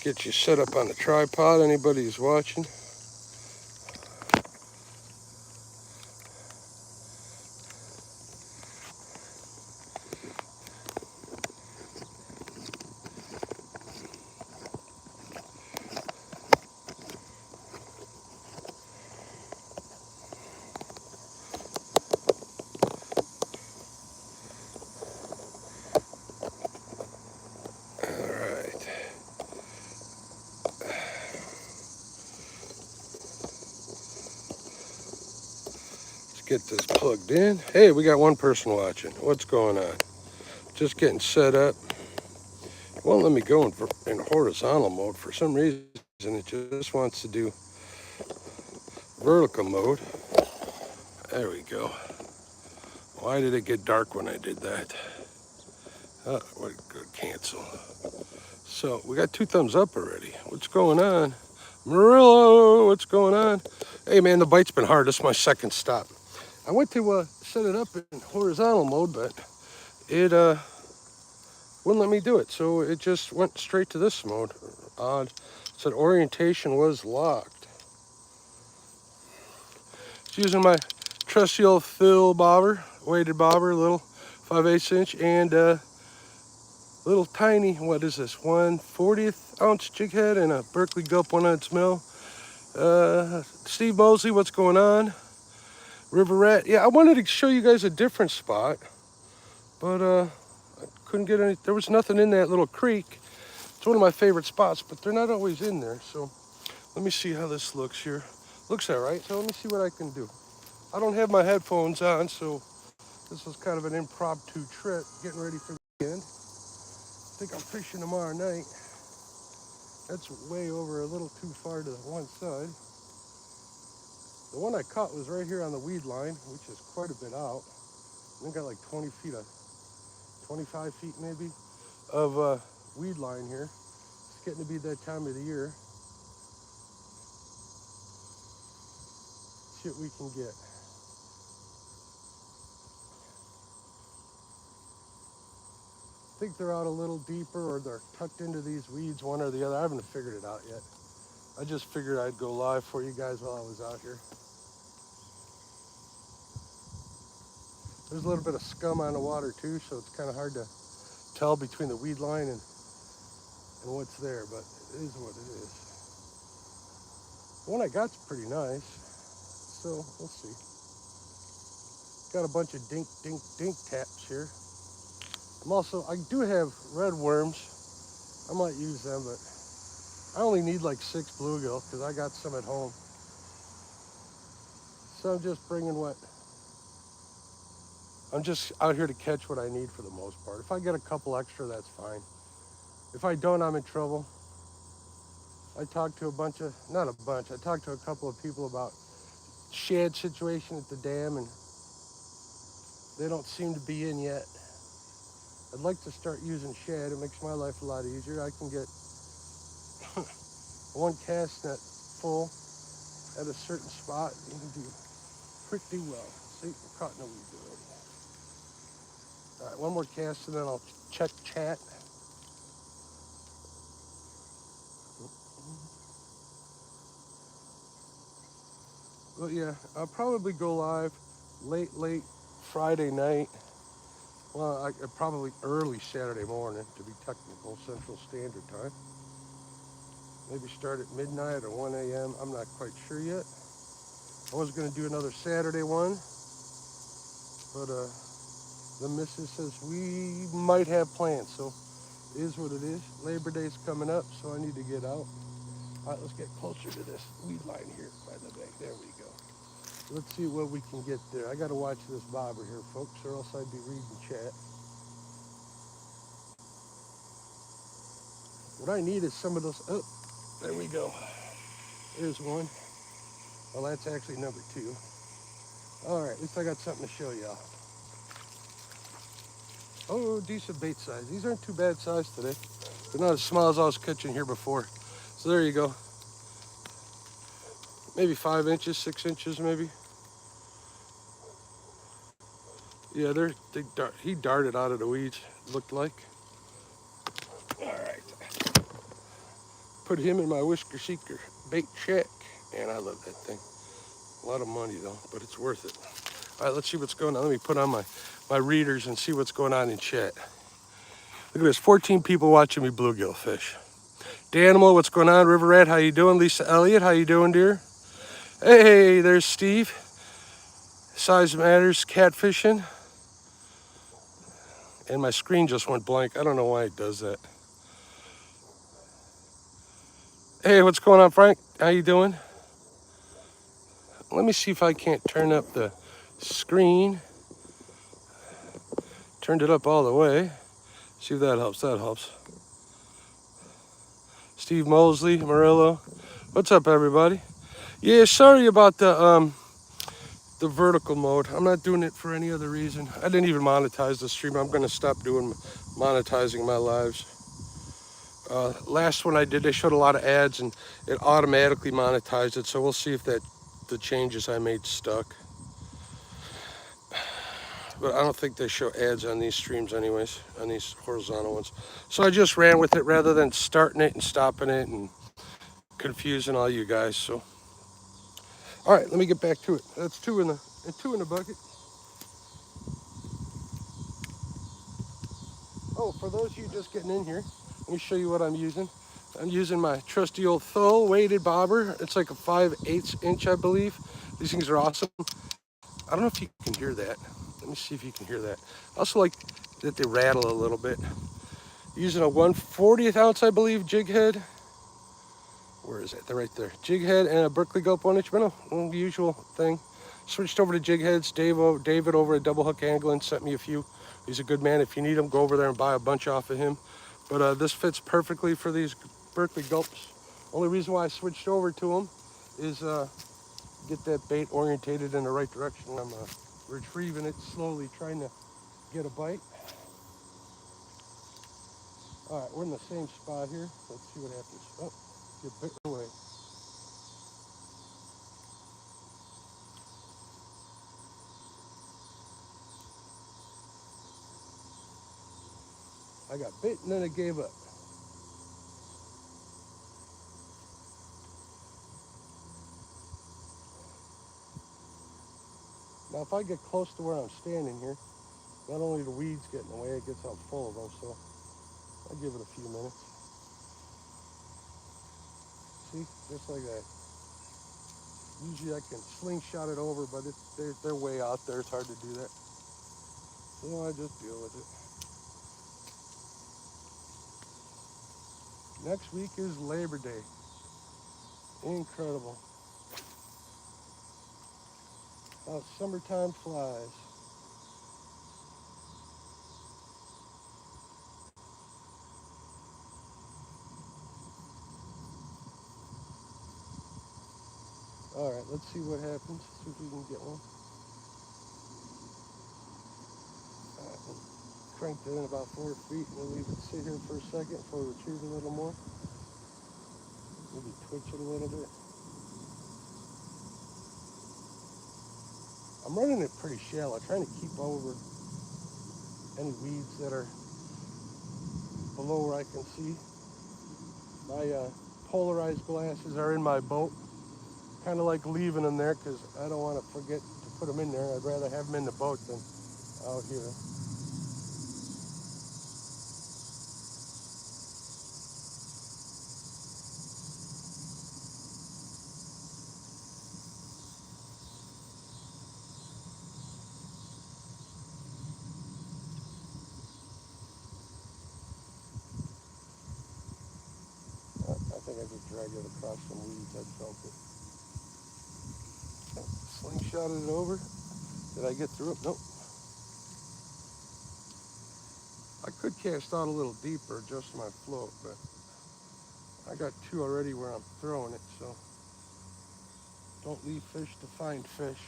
Get you set up on the tripod, anybody who's watching. Get this plugged in. Hey, we got one person watching. What's going on? Just getting set up. It won't let me go in horizontal mode. For some reason, it just wants to do vertical mode. There we go. Why did it get dark when I did that? Oh, what good cancel. So we got 2 thumbs up already. What's going on? Murillo, what's going on? Hey man, the bite's been hard. This is my second stop. I went to set it up in horizontal mode, but it wouldn't let me do it. So it just went straight to this mode. Odd. It said orientation was locked. It's using my trusty old Phil bobber, weighted bobber, little 5/8 inch, and little tiny, what is this, 1/40th ounce jig head and a Berkeley Gulp 1/9 mil. Steve Mosley, what's going on? River Rat. Yeah, I wanted to show you guys a different spot, but I couldn't get any. There was nothing in that little creek. It's one of my favorite spots, but they're not always in there. So let me see how this looks here. Looks all right. So let me see what I can do. I don't have my headphones on, so this was kind of an impromptu trip, getting ready for the weekend. I think I'm fishing tomorrow night. That's way over a little too far to one side. The one I caught was right here on the weed line, which is quite a bit out. I think I got like 20 feet of, 25 feet maybe, of weed line here. It's getting to be that time of the year. See what we can get. I think they're out a little deeper or they're tucked into these weeds, one or the other. I haven't figured it out yet. I just figured I'd go live for you guys while I was out here. There's a little bit of scum on the water too, so it's kind of hard to tell between the weed line and what's there, but it is what it is. The one I got's pretty nice, so we'll see. Got a bunch of dink, dink, dink taps here. I do have red worms. I might use them, but I only need like 6 bluegill because I got some at home. So I'm just bringing what, I'm just out here to catch what I need for the most part. If I get a couple extra, that's fine. If I don't, I'm in trouble. I talked to I talked to a couple of people about shad situation at the dam, and they don't seem to be in yet. I'd like to start using shad. It makes my life a lot easier. I can get one cast net full at a certain spot and do pretty well. See, we're caught in the weeds already. All right, one more cast and then I'll check chat. Well, yeah, I'll probably go live late Friday night. Well, probably early Saturday morning to be technical, Central Standard Time. Maybe start at midnight or 1 a.m. I'm not quite sure yet. I was going to do another Saturday one, but the missus says we might have plans, so it is what it is. Labor Day's coming up, so I need to get out. All right, let's get closer to this weed line here by the bank. There we go. Let's see what we can get there. I got to watch this bobber here, folks, or else I'd be reading chat. What I need is some of those. Oh, there we go. There's one. Well, that's actually number 2. All right, at least I got something to show y'all. Oh, decent bait size. These aren't too bad size today. They're not as small as I was catching here before. So there you go. Maybe 5 inches, 6 inches maybe. Yeah, he darted out of the weeds, it looked like. All right. put him in my Whisker Seeker bait check, and I love that thing. A lot of money though, but it's worth it. All right, let's see what's going on. Let me put on my readers and see what's going on in chat. Look at this, 14 people watching me bluegill fish. Danimal, what's going on? River Rat, how you doing? Lisa Elliott, how you doing, dear? Hey, there's Steve. Size matters, catfishing. And my screen just went blank. I don't know why it does that. Hey, what's going on, Frank? How you doing? Let me see if I can't turn up the screen. Turned it up all the way. See if that helps. That helps. Steve Mosley, Murillo. What's up, everybody? Yeah, sorry about the vertical mode. I'm not doing it for any other reason. I didn't even monetize the stream. I'm going to stop doing monetizing my lives. Last one I did, they showed a lot of ads and it automatically monetized it. So we'll see if the changes I made stuck. But I don't think they show ads on these streams anyways, on these horizontal ones. So I just ran with it rather than starting it and stopping it and confusing all you guys. So, all right, let me get back to it. That's two in the bucket. Oh, for those of you just getting in here, let me show you what I'm using. I'm using my trusty old Thull weighted bobber. It's like a 5/8 inch, I believe. These things are awesome. I don't know if you can hear that. Let me see if you can hear that. I also like that they rattle a little bit. Using a 1/40th ounce, I believe, jig head. Where is it? They're right there. Jig head and a Berkeley Gulp 1-inch minnow. The usual thing. Switched over to jig heads. David over at Double Hook Angling sent me a few. He's a good man. If you need them, go over there and buy a bunch off of him. But this fits perfectly for these Berkeley Gulps. Only reason why I switched over to them is get that bait orientated in the right direction. I'm retrieving it slowly, trying to get a bite. All right, we're in the same spot here. Let's see what happens. Oh, get bit away. I got bit and then it gave up. Now, if I get close to where I'm standing here, not only the weeds get in the way, it gets out full of them, so I'll give it a few minutes. See, just like that. Usually I can slingshot it over, but they're way out there. It's hard to do that. So I just deal with it. Next week is Labor Day. Incredible. How summertime flies. All right, let's see what happens. See if we can get one. All right, we'll crank that in about 4 feet and we'll leave it sit here for a second before we retrieve a little more. Maybe twitch it a little bit. I'm running it pretty shallow, trying to keep over any weeds that are below where I can see. My polarized glasses are in my boat. Kind of like leaving them there because I don't want to forget to put them in there. I'd rather have them in the boat than out here. I think I just dragged it across some weeds. I felt it. Slingshotted it over. Did I get through it? Nope. I could cast out a little deeper, adjust my float, but I got two already where I'm throwing it, so don't leave fish to find fish.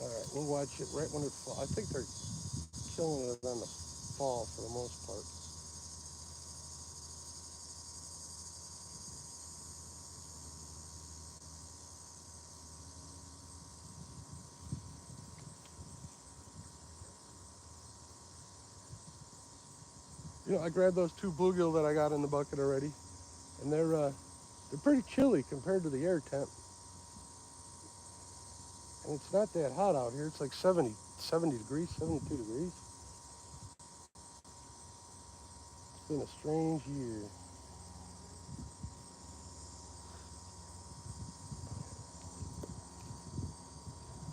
All right, we'll watch it right when it falls. I think they're killing it on the fall for the most part. You know, I grabbed those 2 bluegill that I got in the bucket already, and they're pretty chilly compared to the air temp. And it's not that hot out here. It's like 70 degrees, 72 degrees. It's been a strange year.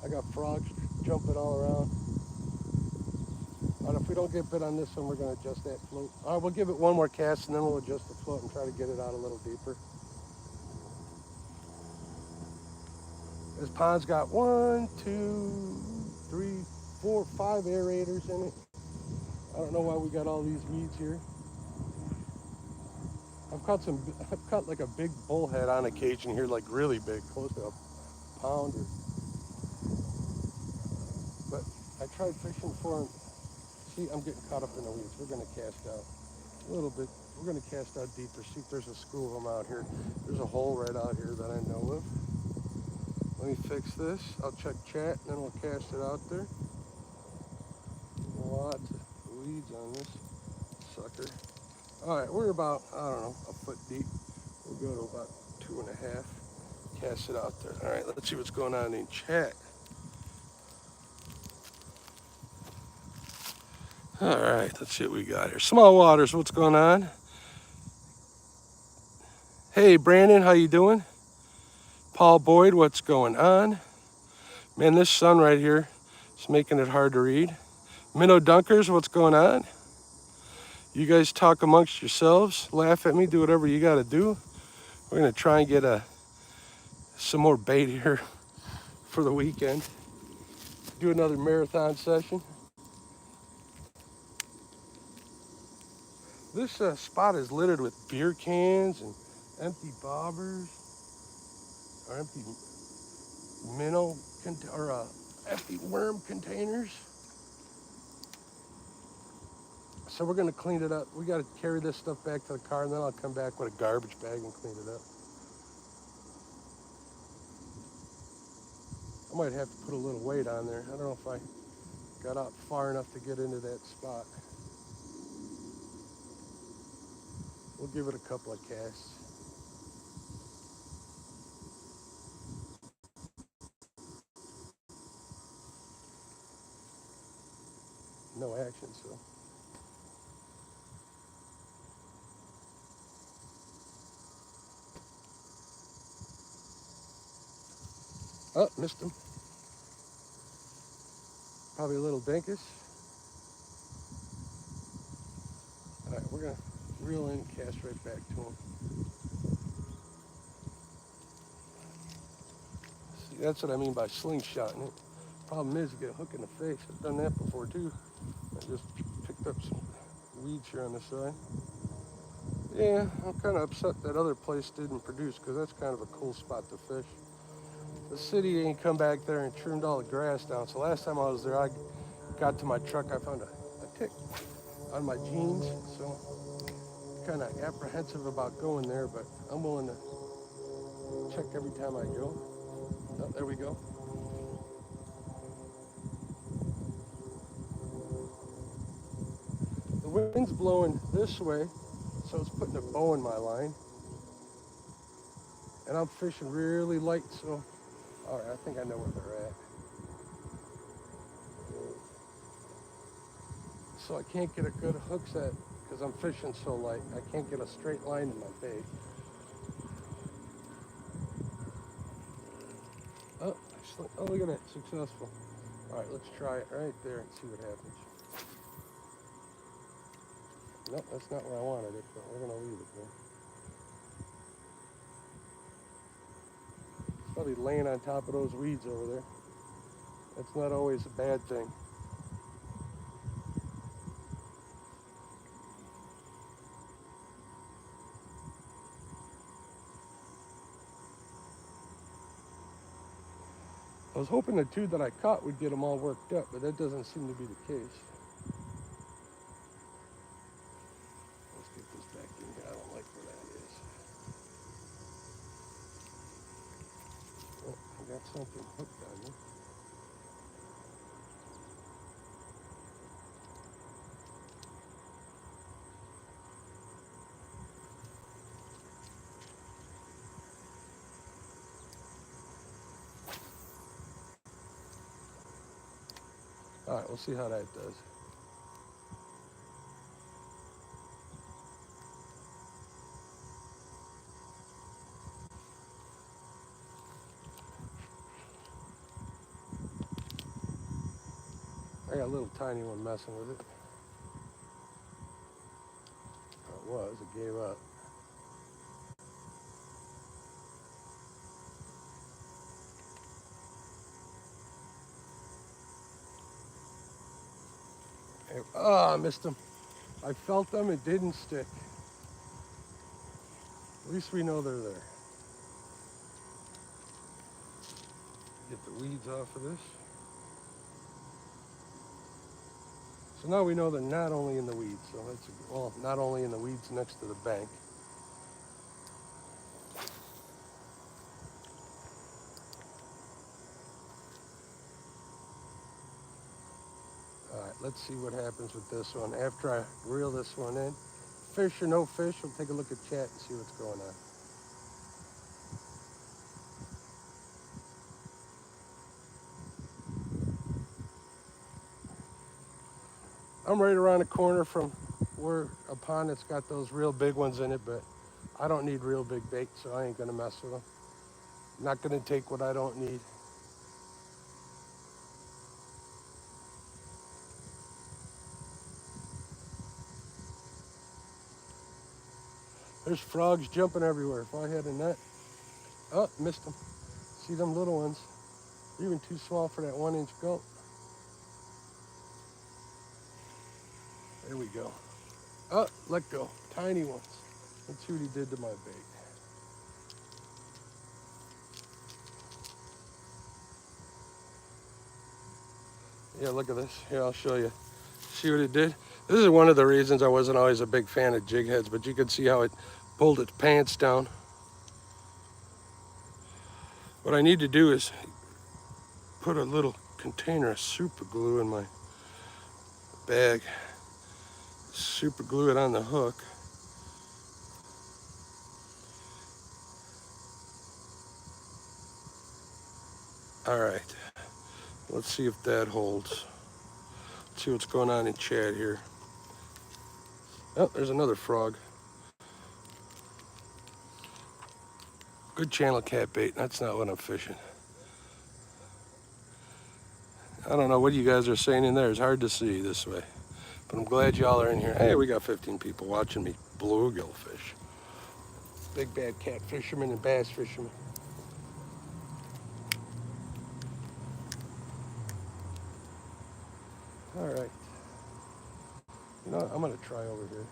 I got frogs jumping all around. All right, if we don't get bit on this one, we're going to adjust that float. All right, we'll give it one more cast, and then we'll adjust the float and try to get it out a little deeper. This pond's got 1, 2, 3, 4, 5 aerators in it. I don't know why we got all these weeds here. I've caught like a big bullhead on occasion here, like really big, close to a pound. But I tried fishing for them. See, I'm getting caught up in the weeds. We're going to cast out a little bit. We're going to cast out deeper. See if there's a school of them out here. There's a hole right out here that I know of. Let me fix this. I'll check chat, and then we'll cast it out there. Lots of weeds on this sucker. All right, we're about, I don't know, a foot deep. We'll go to about 2.5. Cast it out there. All right, let's see what's going on in chat. All right, let's see what we got here. Small Waters, what's going on? Hey, Brandon, how you doing? Paul Boyd, what's going on? Man, this sun right here is making it hard to read. Minnow Dunkers, what's going on? You guys talk amongst yourselves, laugh at me, do whatever you got to do. We're going to try and get some more bait here for the weekend. Do another marathon session. This spot is littered with beer cans and empty bobbers, or empty minnow, empty worm containers. So we're gonna clean it up. We gotta carry this stuff back to the car, and then I'll come back with a garbage bag and clean it up. I might have to put a little weight on there. I don't know if I got out far enough to get into that spot. We'll give it a couple of casts. No action, so. Oh, missed him. Probably a little dinkus. All right, we're gonna reel in and cast right back to him. See, that's what I mean by slingshotting it. Problem is, you get a hook in the face. I've done that before too. I just picked up some weeds here on the side. Yeah, I'm kind of upset that other place didn't produce, because that's kind of a cool spot to fish. The city ain't come back there and trimmed all the grass down. So last time I was there, I got to my truck, I found a tick on my jeans. So kind of apprehensive about going there, but I'm willing to check every time I go. Oh, there we go. The wind's blowing this way, so it's putting a bow in my line. And I'm fishing really light, so all right, I think I know where they're at. So I can't get a good hook set because I'm fishing so light. I can't get a straight line in my bait. Oh, look at that, successful. All right, let's try it right there and see what happens. Nope, that's not where I wanted it, but we're gonna leave it there. It's probably laying on top of those weeds over there. That's not always a bad thing. I was hoping the 2 that I caught would get them all worked up, but that doesn't seem to be the case. Let's get this back in here. I don't like where that is. Oh, I got something hooked on me. All right, we'll see how that does. I got a little tiny one messing with it. It was, it gave up. Oh, I missed them. I felt them, it didn't stick. At least we know they're there. Get the weeds off of this. So now we know they're not only in the weeds. So that's, well, not only in the weeds next to the bank. All right, let's see what happens with this one. After I reel this one in, fish or no fish, we'll take a look at chat and see what's going on. I'm right around the corner from where a pond that's got those real big ones in it, but I don't need real big bait, so I ain't gonna mess with them. I'm not gonna take what I don't need. There's frogs jumping everywhere. If I had a net, oh, missed them. See them little ones? They're even too small for that 1-inch gulp. There we go. Oh, let go. Tiny ones. Let's see what he did to my bait. Yeah, look at this. Here, I'll show you. See what it did? This is one of the reasons I wasn't always a big fan of jig heads, but you can see how it pulled its pants down. What I need to do is put a little container of super glue in my bag. Super glue it on the hook. All right, let's see if that holds. Let's see what's going on in chat here. Oh, there's another frog. Good channel cat bait. That's not what I'm fishing. I don't know what you guys are saying in there. It's hard to see this way. But I'm glad y'all are in here. Hey, we got 15 people watching me bluegill fish. Big bad cat fishermen and bass fishermen. All right. You know what? I'm gonna try over here.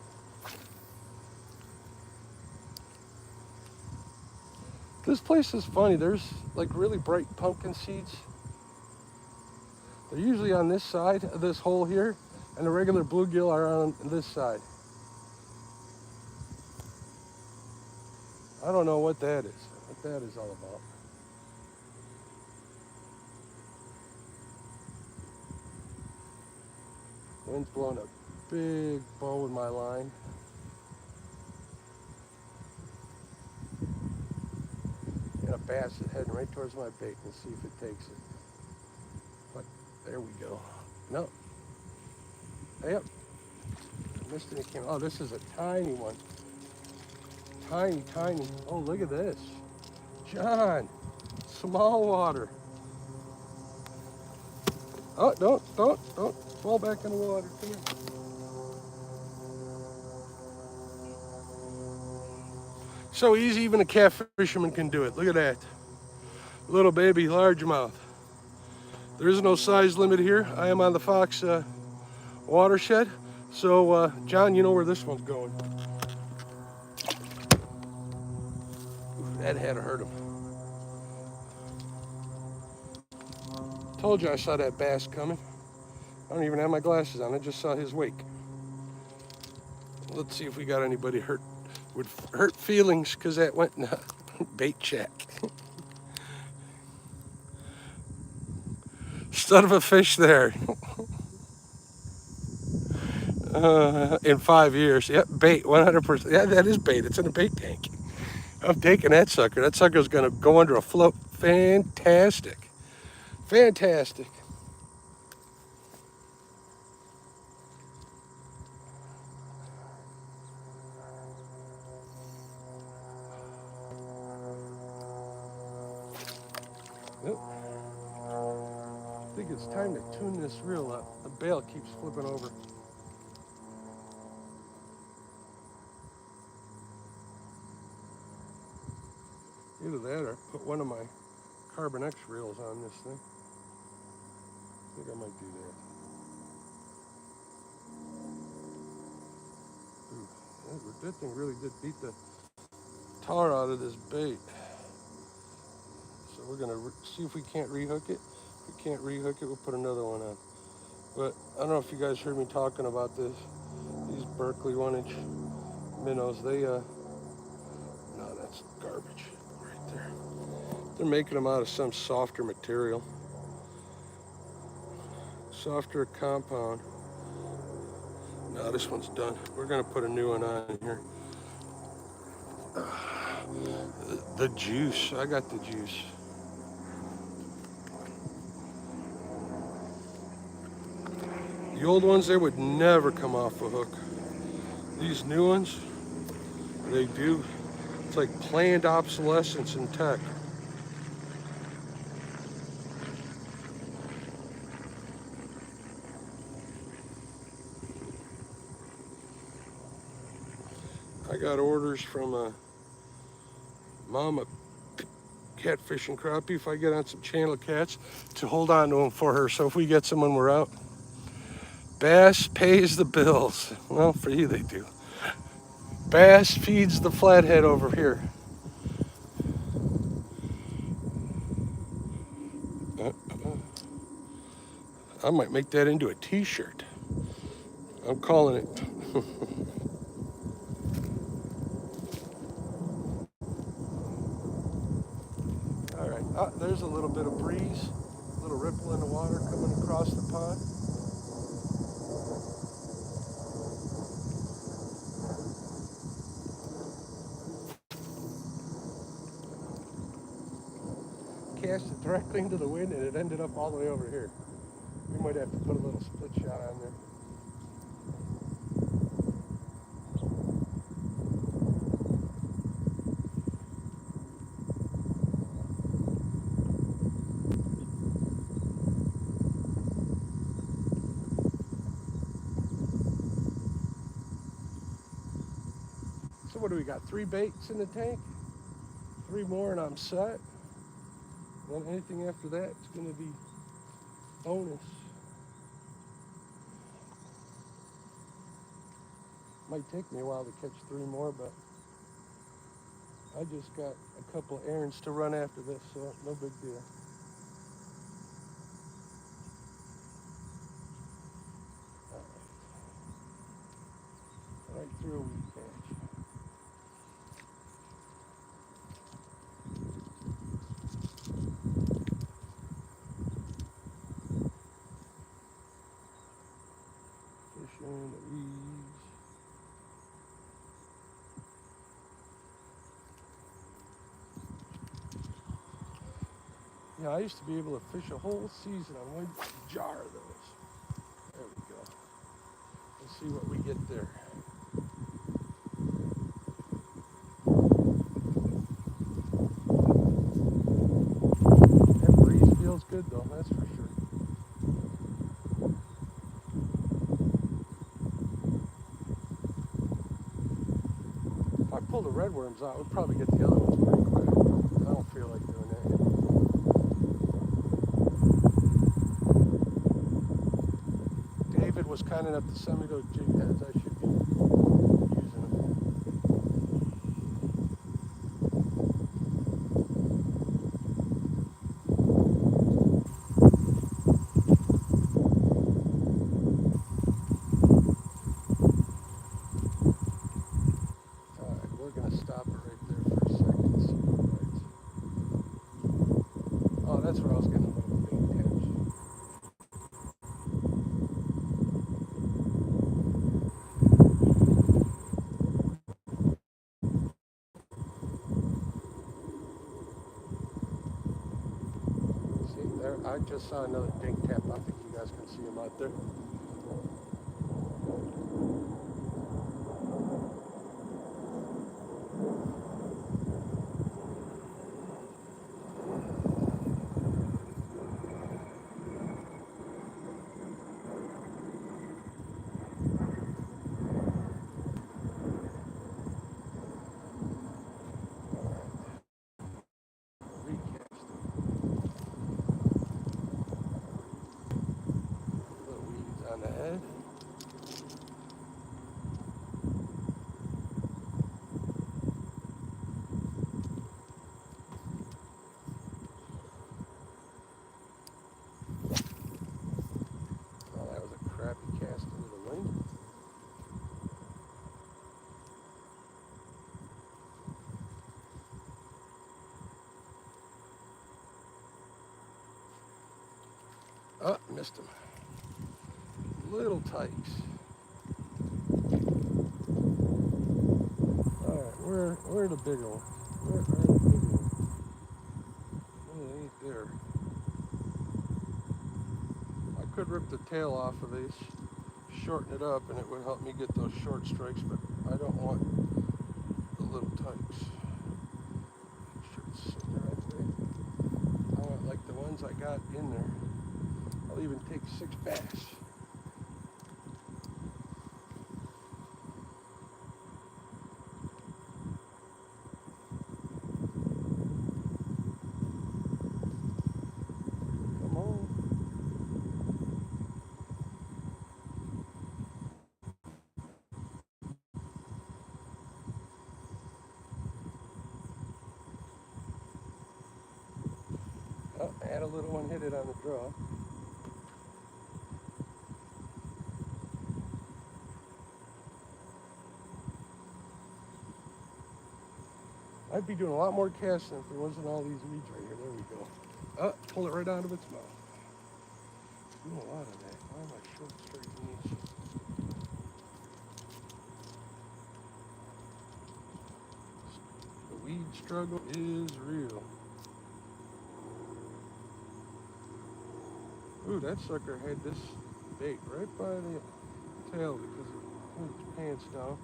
This place is funny. There's like really bright pumpkin seeds. They're usually on this side of this hole here, and the regular bluegill are on this side. I don't know what that is, what that is all about. Wind's blowing a big bow in my line. And a bass is heading right towards my bait and see if it takes it. But there we go. No. Yep. Missed it. Came. Oh, this is a tiny one. Tiny, tiny. Oh, look at this. John, small water. Oh, don't fall back in the water. Come here. So easy, even a cat fisherman can do it. Look at that. Little baby largemouth. There is no size limit here. I am on the Fox watershed. So, John, you know where this one's going. Ooh, that had to hurt him. Told you I saw that bass coming. I don't even have my glasses on. I just saw his wake. Let's see if we got anybody hurt with hurt feelings because that went in a bait check. Stud of a fish there. In 5 years. Yep, bait, 100%. Yeah, that is bait. It's in a bait tank. I'm taking that sucker. That sucker's going to go under a float. Fantastic. Fantastic. think it's time to tune this reel up. The bail keeps flipping over. Either that or put one of my Carbon X reels on this thing. I think I might do that. Ooh, that thing really did beat the tar out of this bait. So we're gonna see if we can't rehook it. If we can't rehook it, we'll put another one on. But I don't know if you guys heard me talking about this. These Berkeley 1-inch minnows, they no, that's garbage right there. They're making them out of some softer material, softer compound. No, this one's done. We're gonna put a new one on here. The juice, I got the juice. The old ones, they would never come off a hook. These new ones, they do. It's like planned obsolescence in tech. I got orders from Mama Catfish and Crappie, if I get on some channel cats, to hold on to them for her. So if we get some when we're out, bass pays the bills. Well, for you they do. Bass feeds the flathead over here. I might make that into a t-shirt. I'm calling it. All right, there's a little bit of breeze, a little ripple in the water coming across the pond. Cast it directly into the wind and it ended up all the way over here. We might have to put a little split shot on there. So what do we got? 3 baits in the tank? 3 more and I'm set. Then anything after that, it's going to be bonus. Might take me a while to catch 3 more, but I just got a couple errands to run after this, so no big deal. Right through a weed patch. Fish in the weeds. Yeah, I used to be able to fish a whole season on one jar of those. There we go. Let's see what we get there. That breeze feels good though, that's for sure. If I pull the redworms out, we'll probably get the other ones pretty quick. I don't feel like doing that. David was kind enough to send me those jig heads. I should be using them. Alright, we're going to stop it right there for a second. See what bites. Oh, that's where I was getting a little bait catch. See, there, I just saw another dink tap. I think you guys can see him out there. Oh, missed him. Little tykes. Alright, where are the bigger ones? Where are the bigger ones? Oh, they ain't there. I could rip the tail off of these, shorten it up, and it would help me get those short strikes, but I don't want the little tykes. Make sure it's sitting the right way. I want like the ones I got in there. I'll even take 6 bass. Come on. Oh, I had a little one hit it on the draw. I'd be doing a lot more casting if there wasn't all these weeds right here. There we go. Oh, pull it right out of its mouth. Doing a lot of that. Why am I short striking these? The weed struggle is real. Ooh, that sucker had this bait right by the tail because it pulled its pants down.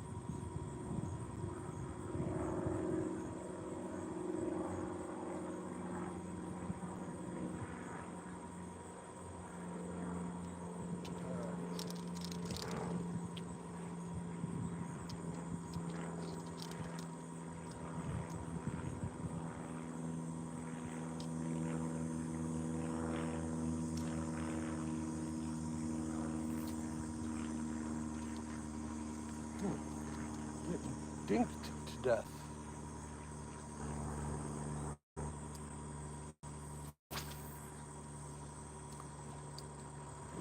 Getting dinked to death.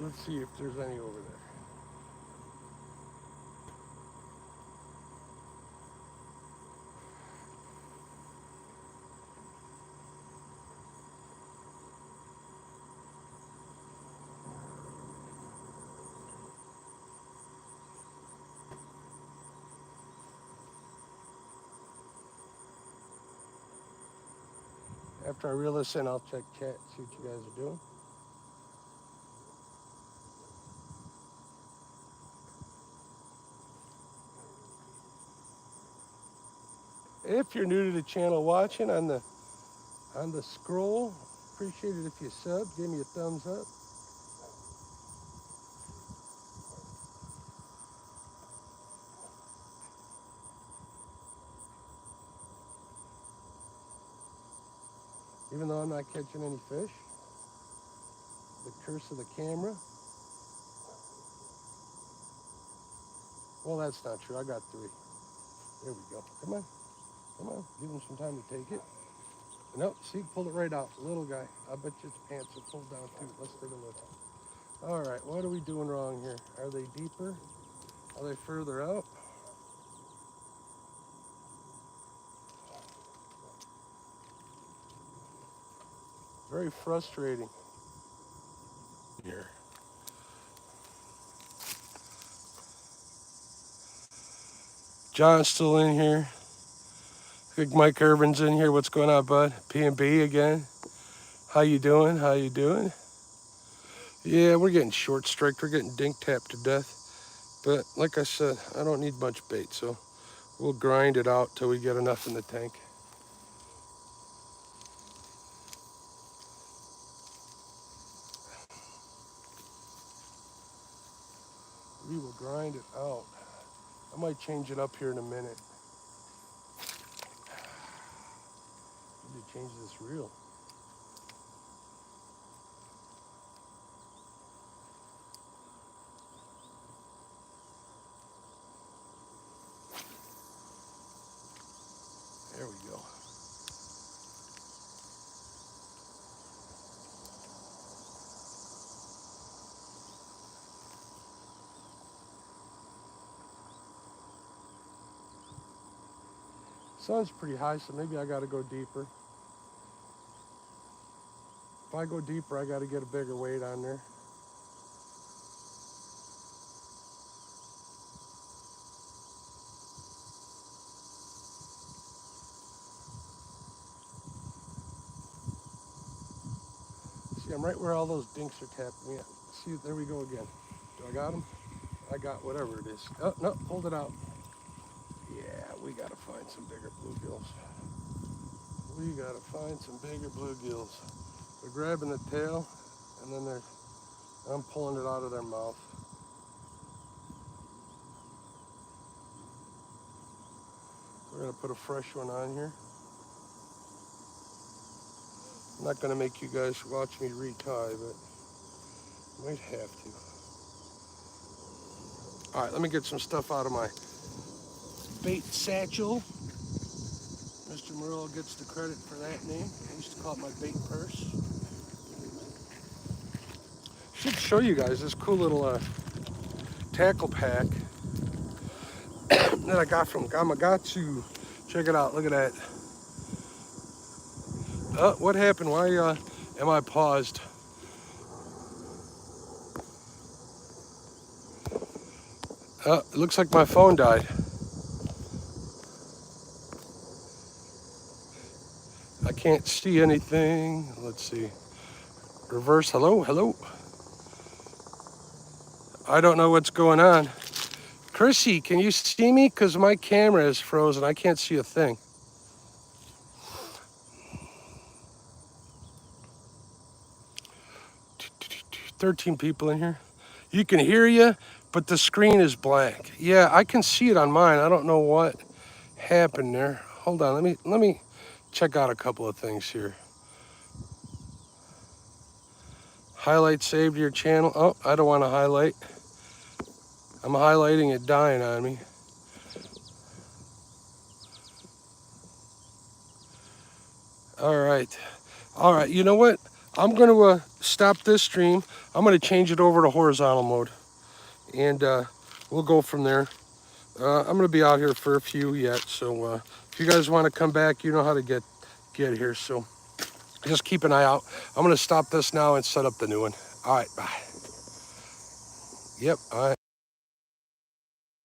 Let's see if there's any over there. After I reel this in, I'll check chat, see what you guys are doing. If you're new to the channel watching on the scroll, appreciate it if you sub, give me a thumbs up. Even though I'm not catching any fish, the curse of the camera. Well, that's not true. I got 3. There we go. Come on. Come on. Give him some time to take it. Nope. See, pulled it right out. Little guy. I bet you its pants are pulled down too. Let's take a look. All right. What are we doing wrong here? Are they deeper? Are they further out? Very frustrating here. John's still in here. I think Mike Irvin's in here. What's going on, bud? P&B again. How you doing? How you doing? Yeah, we're getting short striked. We're getting dink tapped to death. But like I said, I don't need much bait, so we'll grind it out till we get enough in the tank. We will grind it out. I might change it up here in a minute. I need to change this reel. There we go. Sun's pretty high, so maybe I gotta go deeper. If I go deeper, I got to get a bigger weight on there. See, I'm right where all those dinks are tapping me at. See, there we go again. Do I got them? I got whatever it is. Oh, no, hold it out. Yeah, we got to find some bigger bluegills. We got to find some bigger bluegills. They're grabbing the tail, and then I'm pulling it out of their mouth. We're gonna put a fresh one on here. I'm not gonna make you guys watch me retie, but might have to. All right, let me get some stuff out of my bait satchel. Mr. Merle gets the credit for that name. I used to call it my bait purse. Should show you guys this cool little tackle pack that I got from Gamakatsu. Check it out, look at that. What happened? Why am I paused? It looks like my phone died. I can't see anything. Let's see. Reverse, hello, hello. I don't know what's going on. Chrissy, can you see me? Because my camera is frozen. I can't see a thing. "13 people in here. You can hear you, but the screen is blank." Yeah, I can see it on mine. I don't know what happened there. Hold on, let me check out a couple of things here. Highlight saved to your channel. Oh, I don't want to highlight. I'm highlighting it dying on me. All right, you know what? I'm going to stop this stream. I'm going to change it over to horizontal mode, and we'll go from there. I'm going to be out here for a few yet, so if you guys want to come back, you know how to get here, so just keep an eye out. I'm going to stop this now and set up the new one. All right, bye. Yep, all right.